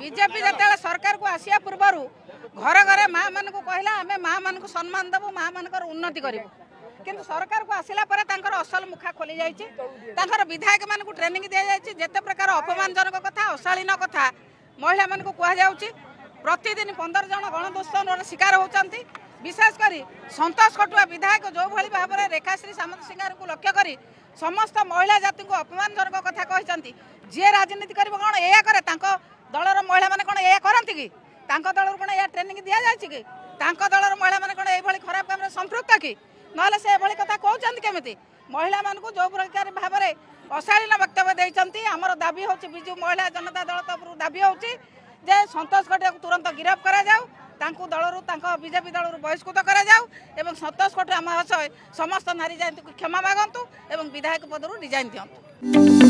BJP जो सरकार को आसिया पूर्वर घर घरे माँ मान को कहला आम माँ मान को सम्मान देवु माँ मान उन्नति करूँ किंतु सरकार को आसिला पर असल मुखा खोली जाइए विधायक मान को ट्रेनिंग दि जाए जिते प्रकार अपमानजनक कथा अशालीन कथा महिला मान को कहुच्छी प्रतिदिन 15 जन गणदुष्कर्म शिकार होती विशेषकर संतोष खटुआ विधायक जो भाई भाव में रेखाश्री सामंत सिंगार को लक्ष्य कर समस्त महिला जाति को अपमानजनक कथा कहते जी राजनीति कर कौन या कै दलर महिला मैंने कौन या करती कि दल कौन या ट्रेनिंग दि जाए कि दलर महिला मैंने कौन ये खराब काम संपृक्त कि ना से कथा कहते केमी महिला मान जो प्रकार भाव में अशालीन वक्तव्य देती आमर दाबी हूँ विजु महिला जनता दल तरफ दाबी हूँ जे संतोष खटिया को तुरंत गिरफ्त करा दलू बीजेपी दलू बहिष्कृत करा संतोष खटिया महाशय समस्त नारी जाति को क्षमा मागंतु एवं विधायक पदरू रिजाइन दियंतु।